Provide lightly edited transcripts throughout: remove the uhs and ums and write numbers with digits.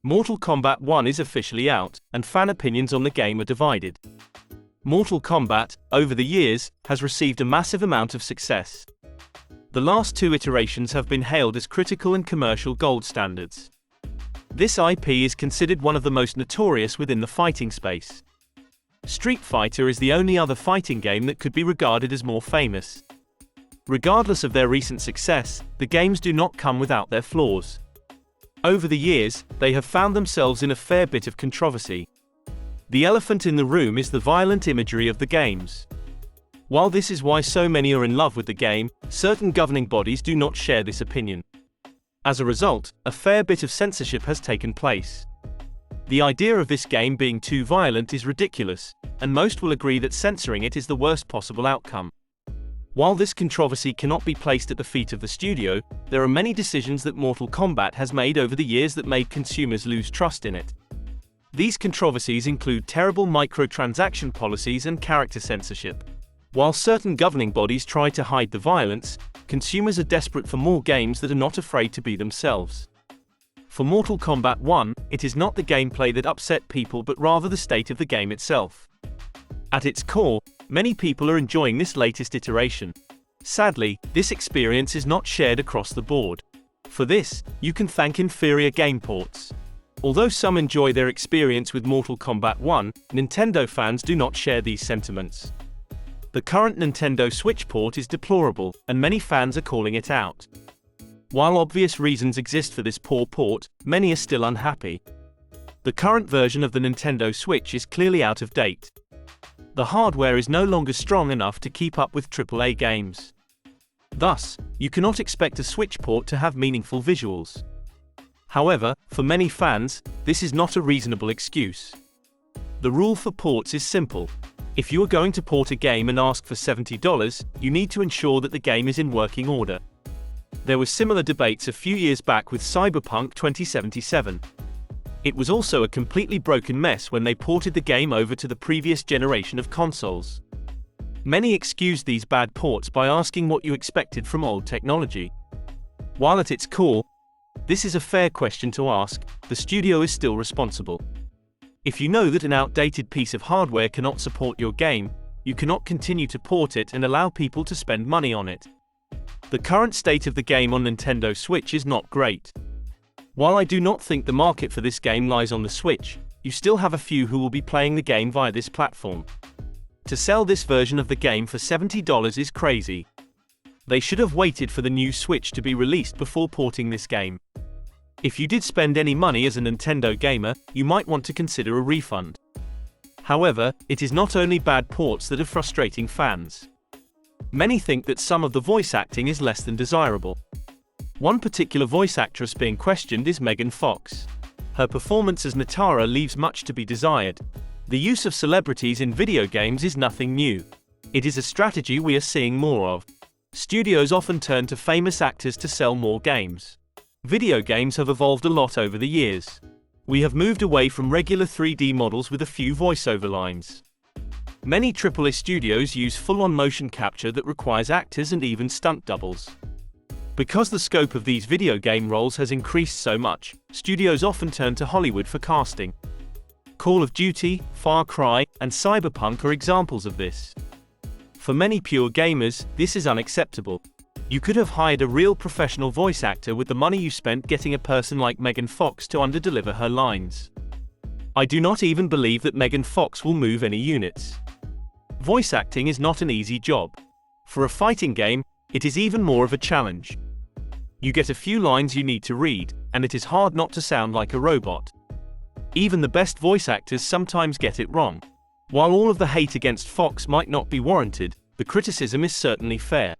Mortal Kombat 1 is officially out, and fan opinions on the game are divided. Mortal Kombat, over the years, has received a massive amount of success. The last two iterations have been hailed as critical and commercial gold standards. This IP is considered one of the most notorious within the fighting space. Street Fighter is the only other fighting game that could be regarded as more famous. Regardless of their recent success, the games do not come without their flaws. Over the years, they have found themselves in a fair bit of controversy. The elephant in the room is the violent imagery of the games. While this is why so many are in love with the game, certain governing bodies do not share this opinion. As a result, a fair bit of censorship has taken place. The idea of this game being too violent is ridiculous, and most will agree that censoring it is the worst possible outcome. While this controversy cannot be placed at the feet of the studio, there are many decisions that Mortal Kombat has made over the years that made consumers lose trust in it. These controversies include terrible microtransaction policies and character censorship. While certain governing bodies try to hide the violence, consumers are desperate for more games that are not afraid to be themselves. For Mortal Kombat 1, it is not the gameplay that upset people but rather the state of the game itself. At its core, many people are enjoying this latest iteration. Sadly, this experience is not shared across the board. For this, you can thank inferior game ports. Although some enjoy their experience with Mortal Kombat 1, Nintendo fans do not share these sentiments. The current Nintendo Switch port is deplorable, and many fans are calling it out. While obvious reasons exist for this poor port, many are still unhappy. The current version of the Nintendo Switch is clearly out of date. The hardware is no longer strong enough to keep up with AAA games. Thus, you cannot expect a Switch port to have meaningful visuals. However, for many fans, this is not a reasonable excuse. The rule for ports is simple. If you are going to port a game and ask for $70, you need to ensure that the game is in working order. There were similar debates a few years back with Cyberpunk 2077. It was also a completely broken mess when they ported the game over to the previous generation of consoles. Many excused these bad ports by asking what you expected from old technology. While at its core, this is a fair question to ask, the studio is still responsible. If you know that an outdated piece of hardware cannot support your game, you cannot continue to port it and allow people to spend money on it. The current state of the game on Nintendo Switch is not great. While I do not think the market for this game lies on the Switch, you still have a few who will be playing the game via this platform. To sell this version of the game for $70 is crazy. They should have waited for the new Switch to be released before porting this game. If you did spend any money as a Nintendo gamer, you might want to consider a refund. However, it is not only bad ports that are frustrating fans. Many think that some of the voice acting is less than desirable. One particular voice actress being questioned is Megan Fox. Her performance as Natara leaves much to be desired. The use of celebrities in video games is nothing new. It is a strategy we are seeing more of. Studios often turn to famous actors to sell more games. Video games have evolved a lot over the years. We have moved away from regular 3D models with a few voiceover lines. Many AAA studios use full-on motion capture that requires actors and even stunt doubles. Because the scope of these video game roles has increased so much, studios often turn to Hollywood for casting. Call of Duty, Far Cry, and Cyberpunk are examples of this. For many pure gamers, this is unacceptable. You could have hired a real professional voice actor with the money you spent getting a person like Megan Fox to underdeliver her lines. I do not even believe that Megan Fox will move any units. Voice acting is not an easy job. For a fighting game, it is even more of a challenge. You get a few lines you need to read, and it is hard not to sound like a robot. Even the best voice actors sometimes get it wrong. While all of the hate against Fox might not be warranted, the criticism is certainly fair.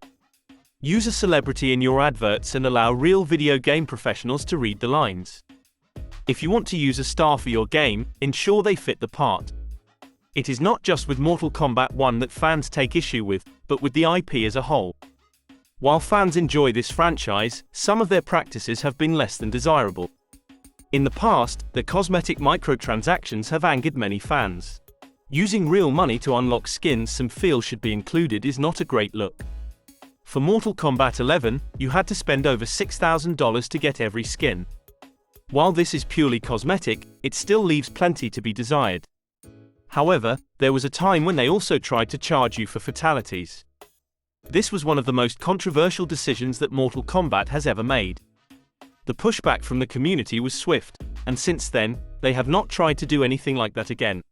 Use a celebrity in your adverts and allow real video game professionals to read the lines. If you want to use a star for your game, ensure they fit the part. It is not just with Mortal Kombat 1 that fans take issue with, but with the IP as a whole. While fans enjoy this franchise, some of their practices have been less than desirable. In the past, the cosmetic microtransactions have angered many fans. Using real money to unlock skins some feel should be included is not a great look. For Mortal Kombat 11, you had to spend over $6,000 to get every skin. While this is purely cosmetic, it still leaves plenty to be desired. However, there was a time when they also tried to charge you for fatalities. This was one of the most controversial decisions that Mortal Kombat has ever made. The pushback from the community was swift, and since then, they have not tried to do anything like that again.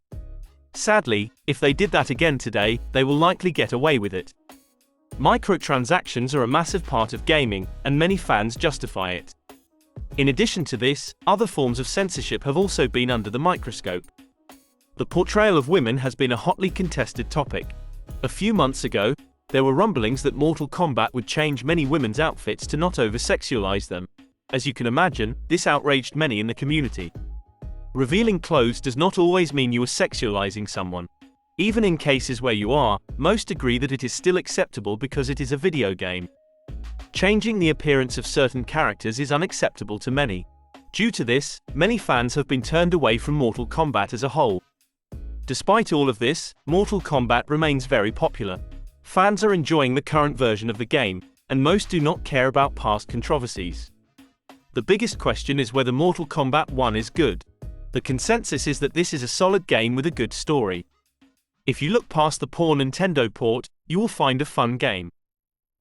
Sadly, if they did that again today, they will likely get away with it. Microtransactions are a massive part of gaming, and many fans justify it. In addition to this, other forms of censorship have also been under the microscope. The portrayal of women has been a hotly contested topic. A few months ago, there were rumblings that Mortal Kombat would change many women's outfits to not over-sexualize them. As you can imagine, this outraged many in the community. Revealing clothes does not always mean you are sexualizing someone. Even in cases where you are, most agree that it is still acceptable because it is a video game. Changing the appearance of certain characters is unacceptable to many. Due to this, many fans have been turned away from Mortal Kombat as a whole. Despite all of this, Mortal Kombat remains very popular. Fans are enjoying the current version of the game, and most do not care about past controversies. The biggest question is whether Mortal Kombat 1 is good. The consensus is that this is a solid game with a good story. If you look past the poor Nintendo port, you will find a fun game.